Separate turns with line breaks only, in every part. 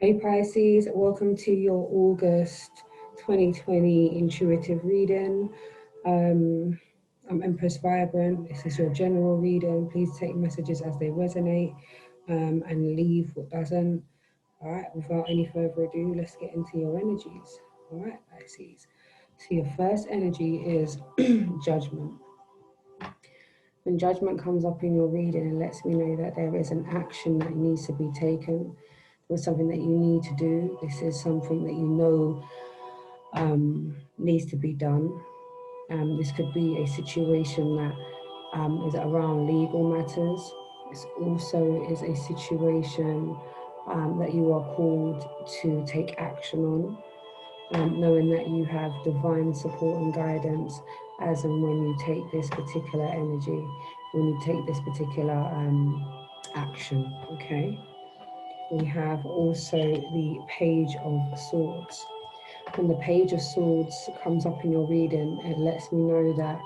Hey Pisces, welcome to your August 2020 intuitive reading. I'm Empress Vibrant. This is your general reading. Please take messages as they resonate and leave what doesn't. All right, without any further ado, let's get into your energies. All right, Pisces. So your first energy is judgment. When judgment comes up in your reading, it lets me know that there is an action that needs to be taken. There's something that you need to do. This is something that you know needs to be done. This could be a situation that is around legal matters. This also is a situation that you are called to take action on, knowing that you have divine support and guidance as and when you take this particular energy, when you take this particular action, okay? We have also the Page of Swords. When the Page of Swords comes up in your reading, it lets me know that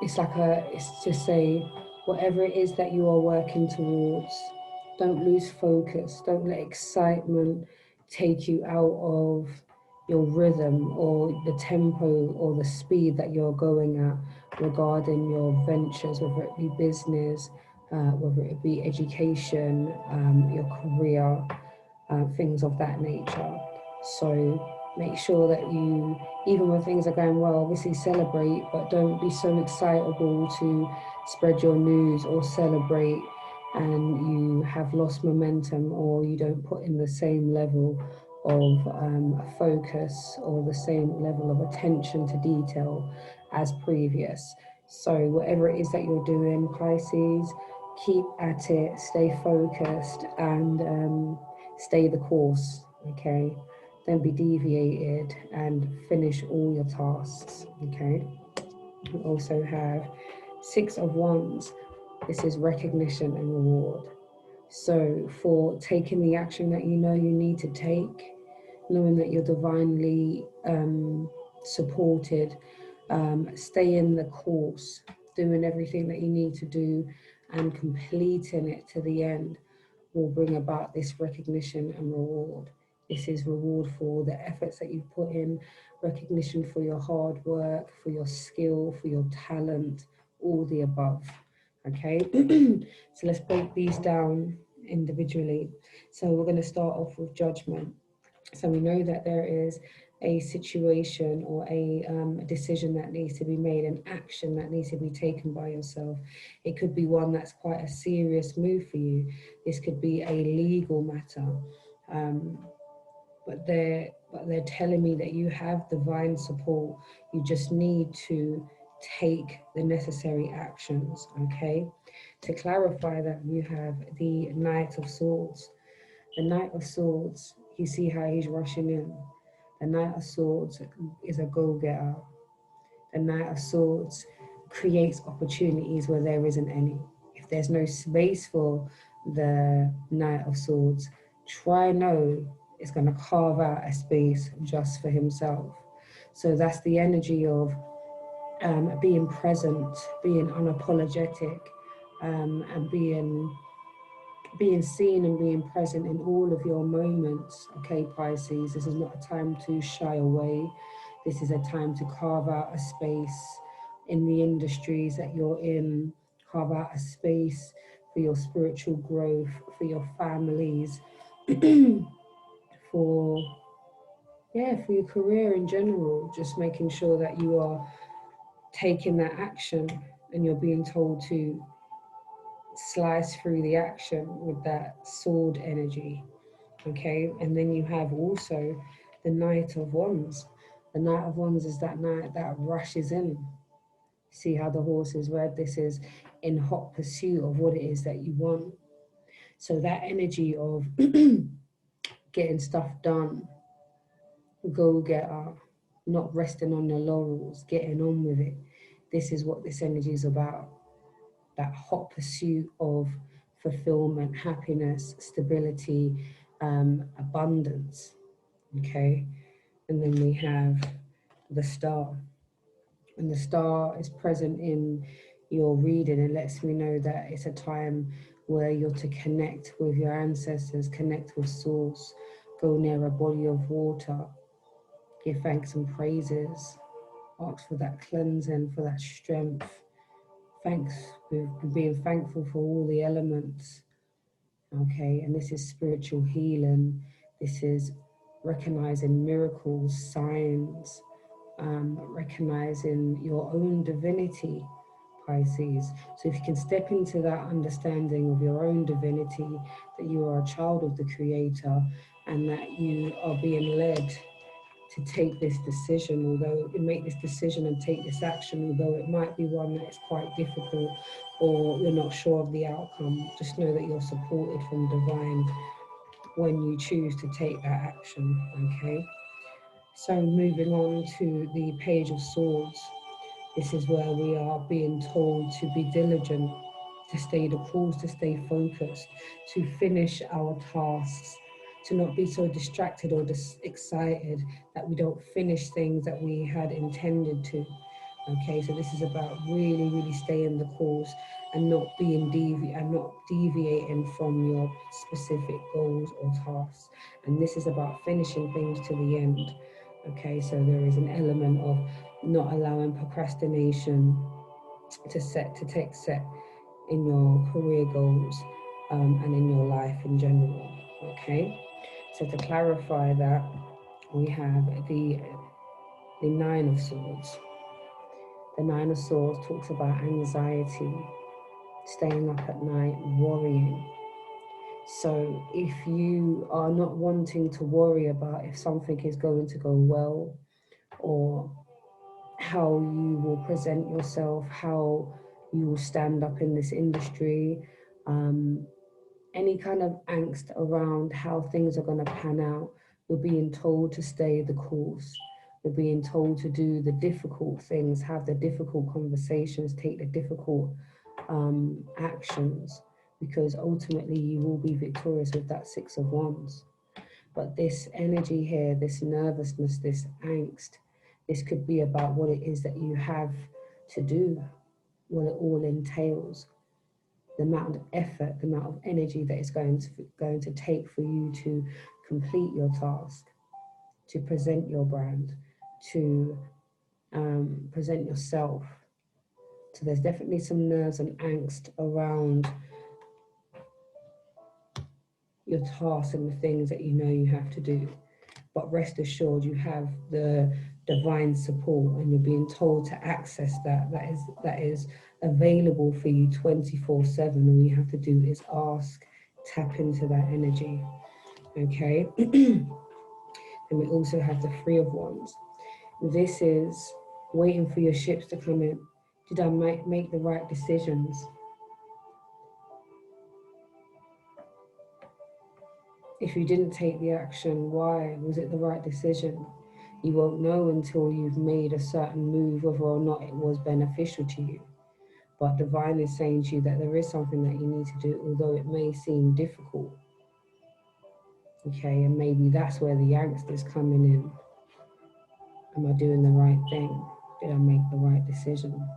it's to say, whatever it is that you are working towards, don't lose focus. Don't let excitement take you out of your rhythm or the tempo or the speed that you're going at regarding your ventures, whether it be business, whether it be education, your career, things of that nature. So make sure that you, even when things are going well, obviously celebrate, but don't be so excitable to spread your news or celebrate and you have lost momentum, or you don't put in the same level of focus or the same level of attention to detail as previous. So whatever it is that you're doing, Pisces, keep at it, stay focused, and stay the course, okay? Don't be deviated, and finish all your tasks, okay? We also have Six of Wands. This is recognition and reward. So for taking the action that you know you need to take, knowing that you're divinely supported, staying the course, doing everything that you need to do and completing it to the end will bring about this recognition and reward. This is reward for the efforts that you've put in, recognition for your hard work, for your skill, for your talent, all the above. Okay, so let's break these down individually. So we're going to start off with judgment. So we know that there is a situation or a decision that needs to be made, an action that needs to be taken by yourself. It could be one that's quite a serious move for you. This could be a legal matter. But they're telling me that you have divine support. You just need to take the necessary actions, okay? To clarify that, you have the Knight of Swords. The Knight of Swords, you see how he's rushing in. The Knight of Swords is a go-getter. The Knight of Swords creates opportunities where there isn't any. If there's no space for the Knight of Swords, try know it's going to carve out a space just for himself. So that's the energy of being present, being unapologetic, and being seen and being present in all of your moments. Okay, Pisces, this is not a time to shy away. This is a time to carve out a space in the industries that you're in, carve out a space for your spiritual growth, for your families, for your career in general. Just making sure that you are taking that action and you're being told to slice through the action with that sword energy, okay? And then you have also the Knight of Wands. The Knight of Wands is that knight that rushes in. See how the horse is red? This is in hot pursuit of what it is that you want. So that energy of getting stuff done, go-getter, not resting on the laurels, getting on with it. This is what this energy is about. That hot pursuit of fulfillment, happiness, stability, abundance, okay? And then we have the Star. And the Star is present in your reading and lets me know that it's a time where you're to connect with your ancestors, connect with source, go near a body of water, give thanks and praises, ask for that cleansing, for that strength. Thanks, with being thankful for all the elements. Okay, and this is spiritual healing. This is recognizing miracles, signs, recognizing your own divinity, Pisces. So if you can step into that understanding of your own divinity, that you are a child of the Creator, and that you are being led to take this decision, although you make this decision and take this action, although it might be one that is quite difficult or you're not sure of the outcome, just know that you're supported from divine when you choose to take that action, okay? So moving on to the Page of Swords, this is where we are being told to be diligent, to stay the course, to stay focused, to finish our tasks, to not be so distracted or excited that we don't finish things that we had intended to. Okay, so this is about really, really staying the course and not being not deviating from your specific goals or tasks. And this is about finishing things to the end. Okay, so there is an element of not allowing procrastination to take set in your career goals and in your life in general. Okay, so to clarify that, we have the Nine of Swords. The Nine of Swords talks about anxiety, staying up at night, worrying. So if you are not wanting to worry about if something is going to go well, or how you will present yourself, how you will stand up in this industry, any kind of angst around how things are going to pan out, you're being told to stay the course. You're being told to do the difficult things, have the difficult conversations, take the difficult actions, because ultimately you will be victorious with that Six of Wands. But this energy here, this nervousness, this angst, this could be about what it is that you have to do, what it all entails, the amount of effort, the amount of energy that it's going to take for you to complete your task, to present your brand, to present yourself. So there's definitely some nerves and angst around your tasks and the things that you know you have to do. But rest assured, you have the divine support, and you're being told to access that is available for you 24/7. All you have to do is ask, tap into that energy. Okay. And we also have the Three of Wands. This is waiting for your ships to come in. Did I make the right decisions? If you didn't take the action, why? Was it the right decision? You won't know until you've made a certain move whether or not it was beneficial to you. But divine is saying to you that there is something that you need to do, although it may seem difficult. Okay, and maybe that's where the angst is coming in. Am I doing the right thing? Did I make the right decision?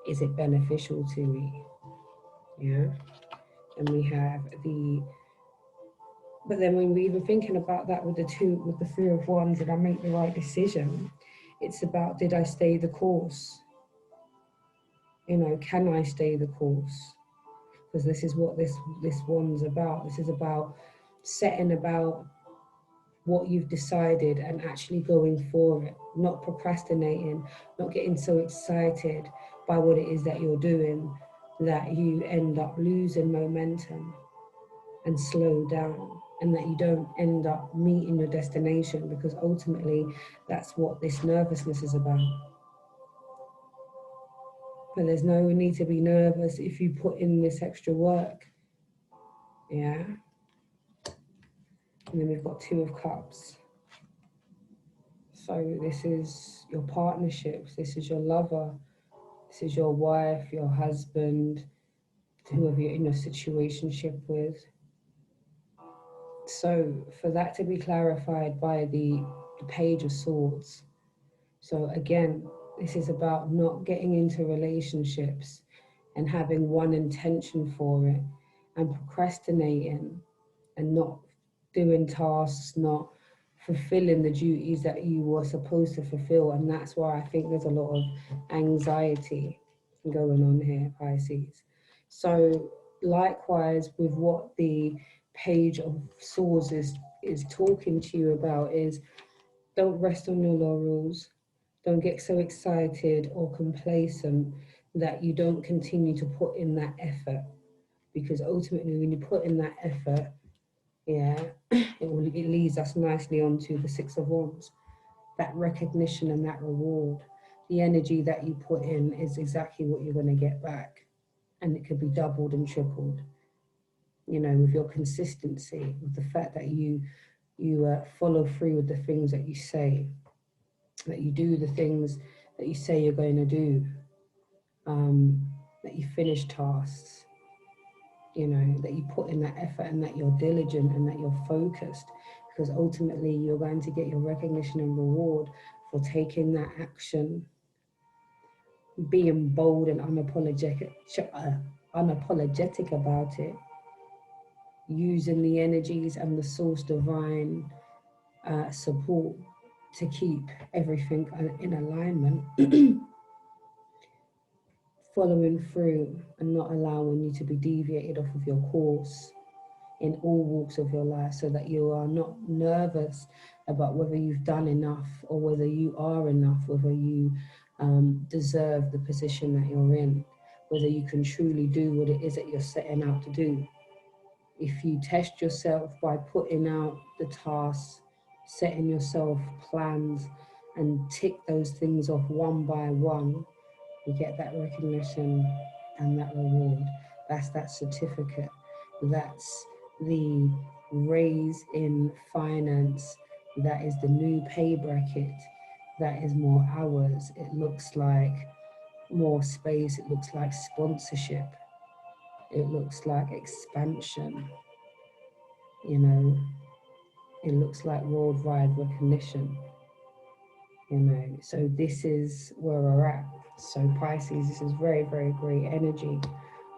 Is it beneficial to me? Yeah. And we have but then when we're even thinking about that with the Three of Wands, did I make the right decision? It's about, did I stay the course? You know, can I stay the course? Because this is what this one's about. This is about setting about what you've decided and actually going for it, not procrastinating, not getting so excited by what it is that you're doing that you end up losing momentum and slow down, and that you don't end up meeting your destination, because ultimately that's what this nervousness is about. But there's no need to be nervous if you put in this extra work. Yeah. And then we've got Two of Cups. So this is your partnerships, this is your lover, this is your wife, your husband, whoever you're in a situationship with. So for that to be clarified by the Page of Swords. So again, this is about not getting into relationships and having one intention for it, and procrastinating and not doing tasks, not fulfilling the duties that you were supposed to fulfill. And that's why I think there's a lot of anxiety going on here, Pisces. So likewise with what the Page of Swords is talking to you about is, don't rest on your laurels. Don't get so excited or complacent that you don't continue to put in that effort, because ultimately when you put in that effort, yeah, it leads us nicely onto the Six of Wands. That recognition and that reward, the energy that you put in is exactly what you're going to get back, and it could be doubled and tripled. You know, with your consistency, with the fact that you follow through with the things that you say, that you do the things that you say you're going to do, that you finish tasks, you know, that you put in that effort and that you're diligent and that you're focused, because ultimately you're going to get your recognition and reward for taking that action, being bold and unapologetic about it, using the energies and the source divine support to keep everything in alignment, following through and not allowing you to be deviated off of your course in all walks of your life, so that you are not nervous about whether you've done enough or whether you are enough, whether you deserve the position that you're in, whether you can truly do what it is that you're setting out to do. If you test yourself by putting out the tasks, setting yourself plans, and tick those things off one by one, you get that recognition and that reward. That's that certificate. That's the raise in finance. That is the new pay bracket. That is more hours. It looks like more space. It looks like sponsorship. It looks like expansion. You know, it looks like worldwide recognition. You know, so this is where we're at. So Pisces, this is very, very great energy.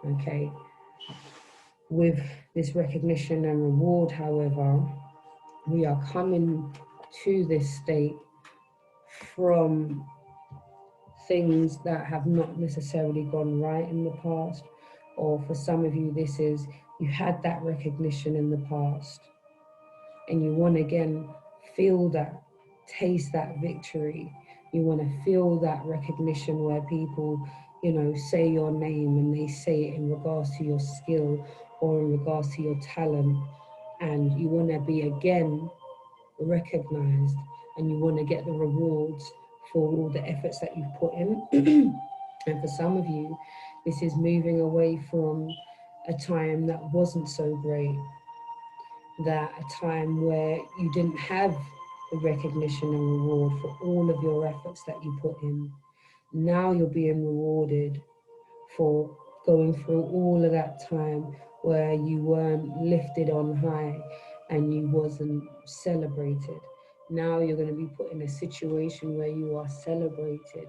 Okay. With this recognition and reward, however, we are coming to this state from things that have not necessarily gone right in the past, or for some of you, this is you had that recognition in the past and you want to again feel that, taste that victory. You want to feel that recognition where people, you know, say your name and they say it in regards to your skill or in regards to your talent, and you want to be again recognized, and you want to get the rewards for all the efforts that you've put in. And for some of you, this is moving away from a time that wasn't so great, that a time where you didn't have the recognition and reward for all of your efforts that you put in. Now you're being rewarded for going through all of that time where you weren't lifted on high and you wasn't celebrated. Now you're going to be put in a situation where you are celebrated,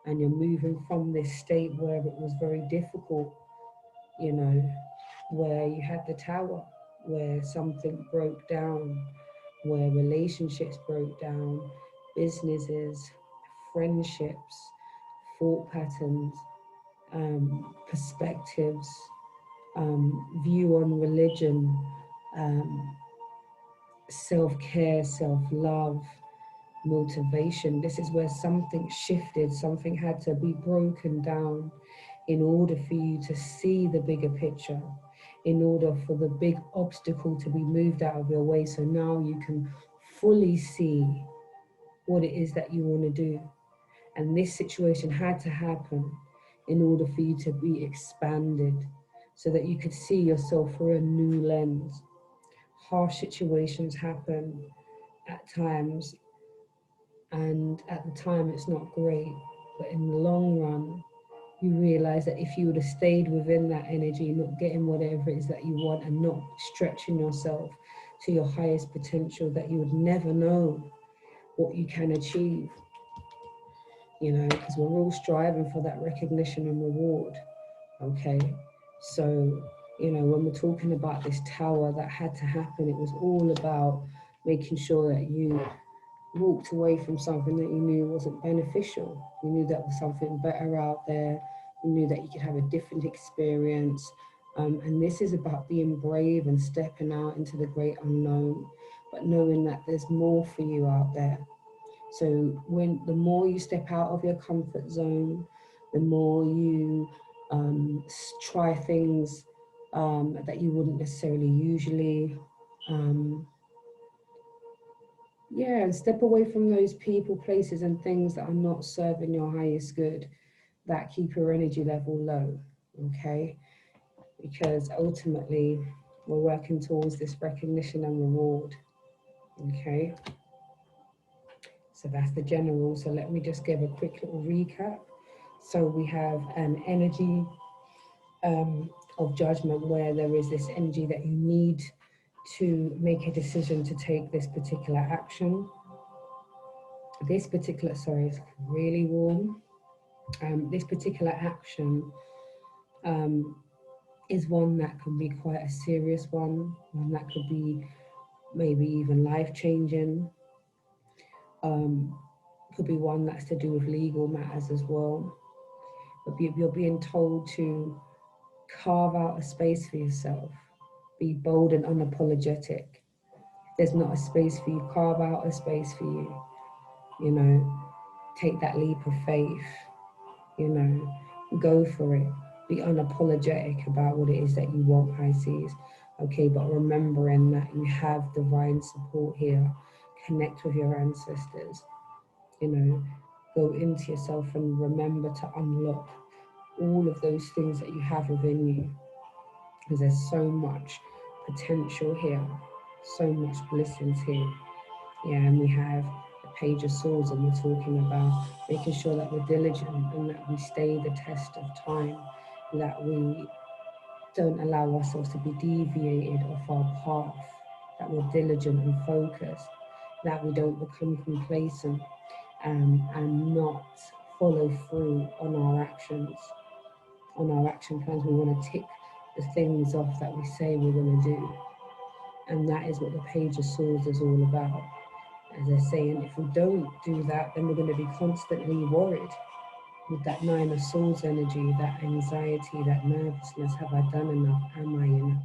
and you're moving from this state where it was very difficult, you know, where you had the tower, where something broke down, where relationships broke down, businesses, friendships, thought patterns, perspectives, view on religion, self-care, self-love, motivation. This is where something shifted, something had to be broken down in order for you to see the bigger picture, in order for the big obstacle to be moved out of your way, so now you can fully see what it is that you want to do. And this situation had to happen in order for you to be expanded, so that you could see yourself through a new lens. Harsh situations happen at times, and at the time it's not great, but in the long run, you realize that if you would have stayed within that energy, not getting whatever it is that you want and not stretching yourself to your highest potential, that you would never know what you can achieve. You know, because we're all striving for that recognition and reward. Okay, so when we're talking about this tower that had to happen, it was all about making sure that you walked away from something that you knew wasn't beneficial. You knew that was something better out there. You knew that you could have a different experience. And this is about being brave and stepping out into the great unknown, but knowing that there's more for you out there. So when the more you step out of your comfort zone, the more you try things that you wouldn't necessarily usually. Um, yeah, and step away from those people, places, and things that are not serving your highest good, that keep your energy level low. Okay, because ultimately we're working towards this recognition and reward. Okay, so that's the general. So let me just give a quick little recap. So we have an energy of judgment, where there is this energy that you need to make a decision to take this particular action. This particular, sorry, it's really warm. This particular action um, is one that can be quite a serious one that could be maybe even life changing. Um, could be one that's to do with legal matters as well. But you're being told to carve out a space for yourself. Be bold and unapologetic. If there's not a space for you, carve out a space for you. You know, take that leap of faith. You know, go for it. Be unapologetic about what it is that you want, Pisces. Okay, but remembering that you have divine support here. Connect with your ancestors. You know, go into yourself and remember to unlock all of those things that you have within you, because there's so much potential here, so much blessings here. Yeah, and we have the Page of Swords, and we're talking about making sure that we're diligent and that we stay the test of time, that we don't allow ourselves to be deviated off our path, that we're diligent and focused, that we don't become complacent and not follow through on our actions, on our action plans. We want to tick the things off that we say we're going to do. And that is what the Page of Swords is all about. As they're saying, if we don't do that, then we're going to be constantly worried with that Nine of Swords energy, that anxiety, that nervousness. Have I done enough? Am I enough?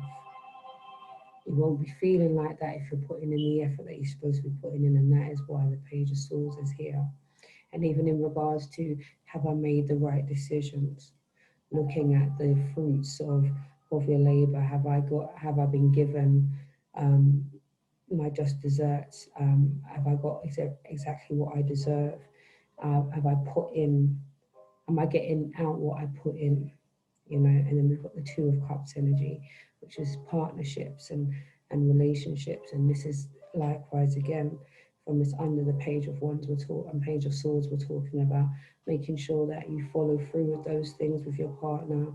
You won't be feeling like that if you're putting in the effort that you're supposed to be putting in, and that is why the Page of Swords is here. And even in regards to, have I made the right decisions? Looking at the fruits of your labor. Have I been given my just desserts? Have I got exactly what I deserve? Have I put in, am I getting out what I put in? And then we've got the Two of Cups energy, which is partnerships and relationships. And this is likewise again from this under the Page of Wands and Page of Swords, we're talking about making sure that you follow through with those things with your partner,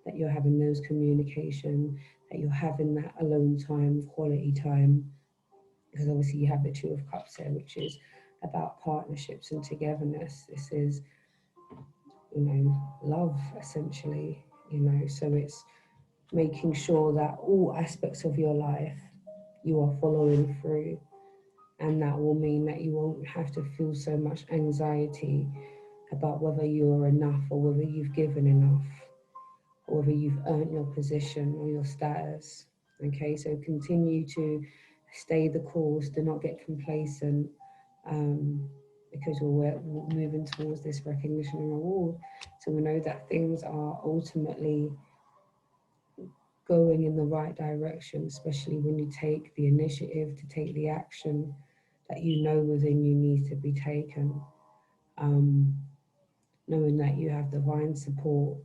that you're having those communication, that you're having that alone time, quality time, because obviously you have the Two of Cups here, which is about partnerships and togetherness. This is, love essentially, so it's making sure that all aspects of your life you are following through, and that will mean that you won't have to feel so much anxiety about whether you're enough or whether you've given enough or whether you've earned your position or your status. Okay, so continue to stay the course, do not get complacent, um, because we're moving towards this recognition and reward. So we know that things are ultimately going in the right direction, especially when you take the initiative to take the action that you know within you needs to be taken. Knowing that you have divine support,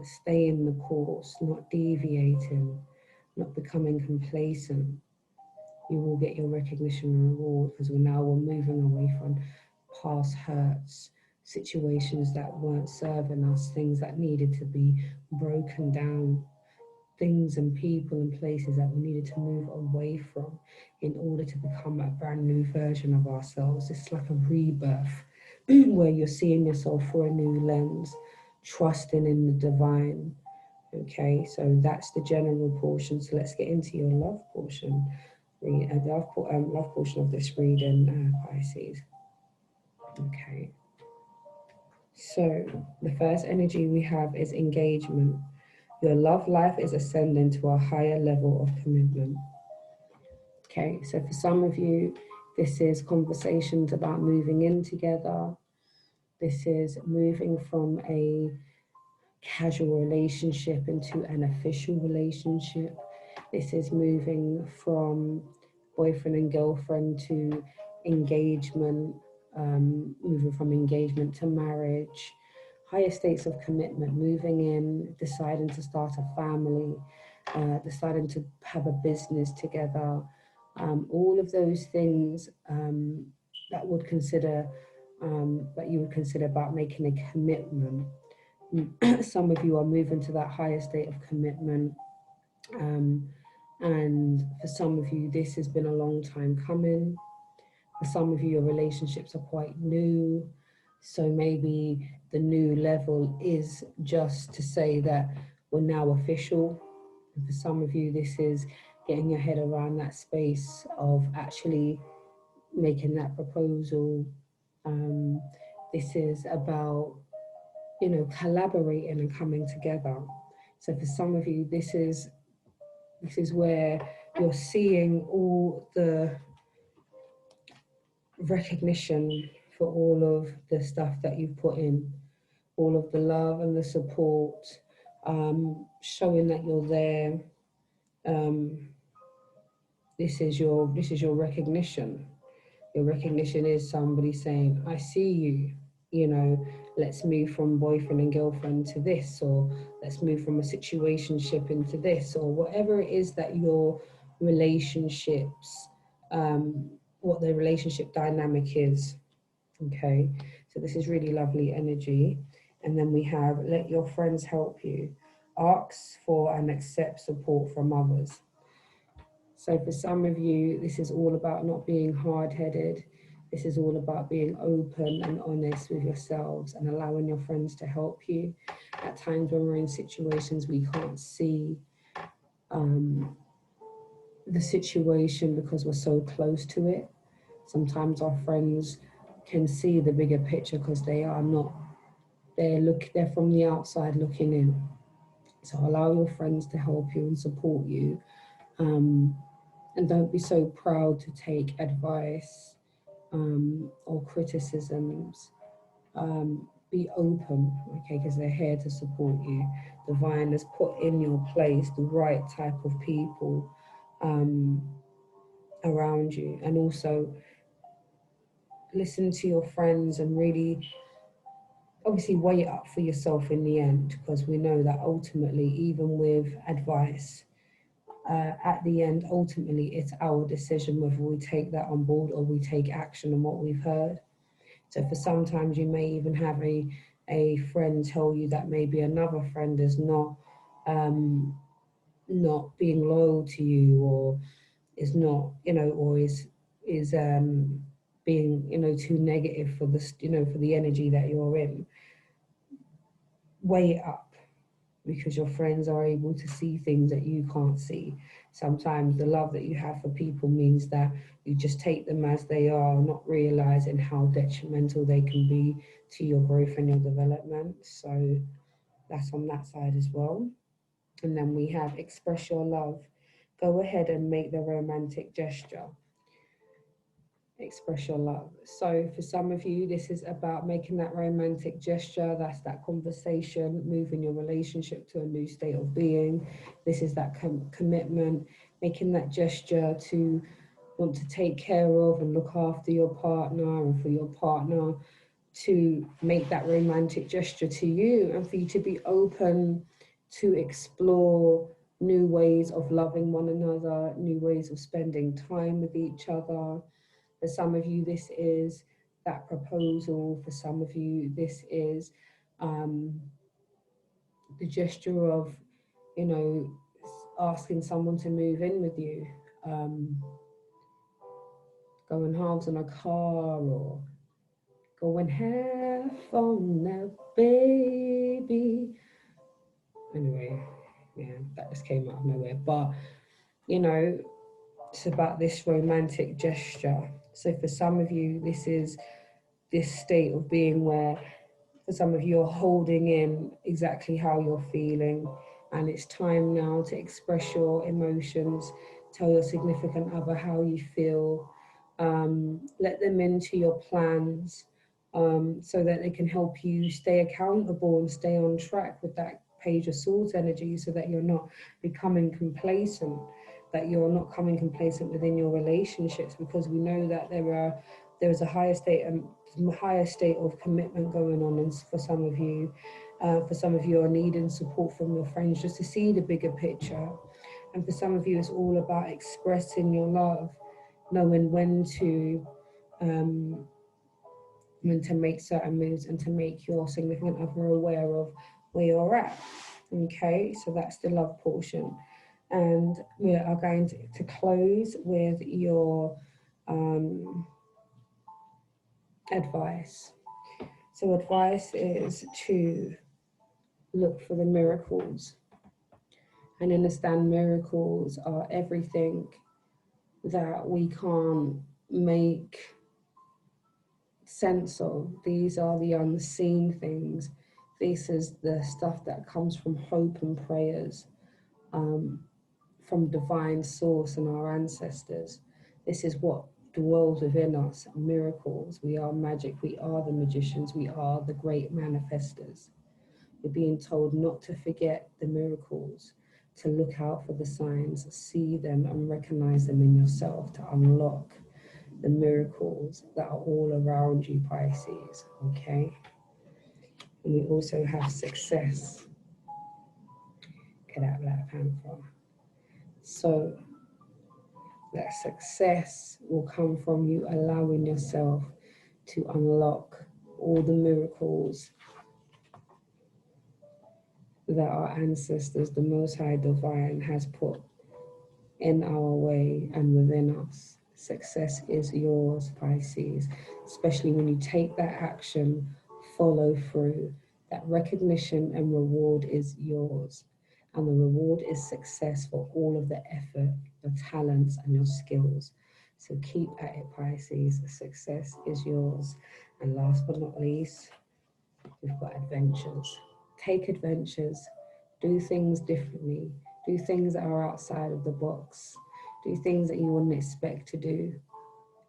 staying the course, not deviating, not becoming complacent. You will get your recognition and reward, because we're moving away from past hurts, situations that weren't serving us, things that needed to be broken down, things and people and places that we needed to move away from in order to become a brand new version of ourselves. It's like a rebirth where you're seeing yourself through a new lens, trusting in the divine. Okay, so that's the general portion. So let's get into your love portion. Love portion of this reading, Pisces. Okay, so the first energy we have is engagement. Your love life is ascending to a higher level of commitment. Okay, so for some of you, this is conversations about moving in together. This is moving from a casual relationship into an official relationship. This is moving from boyfriend and girlfriend to engagement, moving from engagement to marriage, higher states of commitment, moving in, deciding to start a family, deciding to have a business together. All of those things that that you would consider about making a commitment. Some of you are moving to that higher state of commitment. And for some of you, this has been a long time coming. For some of you, your relationships are quite new. So maybe the new level is just to say that we're now official. And for some of you, this is getting your head around that space of actually making that proposal. This is about, collaborating and coming together. So for some of you, this is where you're seeing all the recognition for all of the stuff that you've put in, all of the love and the support, showing that you're there. This is your recognition. Your recognition is somebody saying, I see you, let's move from boyfriend and girlfriend to this, or let's move from a situationship into this, or whatever it is that your relationships, what the relationship dynamic is. Okay, so this is really lovely energy. And then we have, let your friends help you. Ask for and accept support from others. So for some of you, this is all about not being hard-headed. This is all about being open and honest with yourselves and allowing your friends to help you. At times when we're in situations we can't see the situation because we're so close to it. Sometimes our friends can see the bigger picture because they are not, they're from the outside looking in. So allow your friends to help you and support you. And don't be so proud to take advice or criticisms. Be open, okay, because they're here to support you. Divine has put in your place the right type of people around you. And also listen to your friends and really, obviously, weigh it up for yourself in the end, because we know that ultimately, even with advice, at the end, ultimately, it's our decision whether we take that on board or we take action on what we've heard. So for sometimes you may even have a friend tell you that maybe another friend is not being loyal to you, or is not, or is being, too negative for this, for the energy that you're in. Weigh it up, because your friends are able to see things that you can't see. Sometimes the love that you have for people means that you just take them as they are, not realizing how detrimental they can be to your growth and your development. So that's on that side as well. And then we have express your love. Go ahead and make the romantic gesture. Express your love. So for some of you, this is about making that romantic gesture. That's that conversation, moving your relationship to a new state of being. This is that commitment, making that gesture to want to take care of and look after your partner, and for your partner to make that romantic gesture to you, and for you to be open to explore new ways of loving one another, new ways of spending time with each other. For some of you, this is that proposal. For some of you, this is the gesture of, asking someone to move in with you, going halves on a car, or Going half on that baby. Anyway, yeah, that just came out of nowhere. But, you know, it's about this romantic gesture. So for some of you, this is this state of being where for some of you are holding in exactly how you're feeling, and it's time now to express your emotions, tell your significant other how you feel, let them into your plans, so that they can help you stay accountable and stay on track with that Page of Swords energy, so that you're not becoming complacent, that you're not coming complacent within your relationships, because we know that there is a higher state of commitment going on, and for some of you, are needing support from your friends just to see the bigger picture, and for some of you, it's all about expressing your love, knowing um, when to make certain moves and to make your significant other aware of where you're at. Okay, so that's the love portion, and we are going to close with your advice. So advice is to look for the miracles and understand miracles are everything that we can't make sense of. These are the unseen things. This is the stuff that comes from hope and prayers, from divine source and our ancestors. This is what dwells within us, miracles. We are magic, we are the magicians, we are the great manifestors. We're being told not to forget the miracles, to look out for the signs, see them and recognize them in yourself, to unlock the miracles that are all around you, Pisces, okay? And we also have success. Get out, Black Panther. So that success will come from you allowing yourself to unlock all the miracles that our ancestors, the Most High Divine, has put in our way and within us. Success is yours, Pisces, especially when you take that action, follow through. That recognition and reward is yours. And the reward is success for all of the effort, your talents, and your skills. So keep at it, Pisces. Success is yours. And last but not least, we've got adventures. Take adventures, do things differently, do things that are outside of the box, do things that you wouldn't expect to do.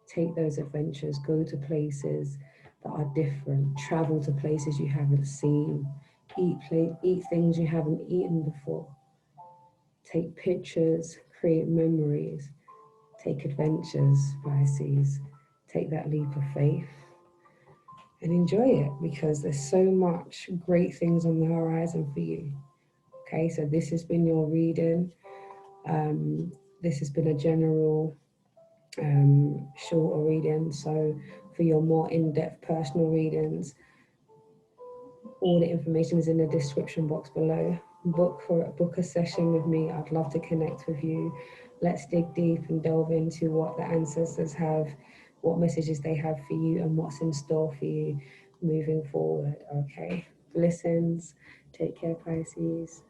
Take those adventures, go to places that are different, travel to places you haven't seen, eat things you haven't eaten before. Take pictures, create memories, take adventures, Pisces. Take that leap of faith and enjoy it, because there's so much great things on the horizon for you. Okay, so this has been your reading. This has been a general shorter reading. So for your more in-depth personal readings, all the information is in the description box below. Book a session with me. I'd love to connect with you. Let's dig deep and delve into what the ancestors have, what messages they have for you, and what's in store for you moving forward. Okay, blessings. Take care, Pisces.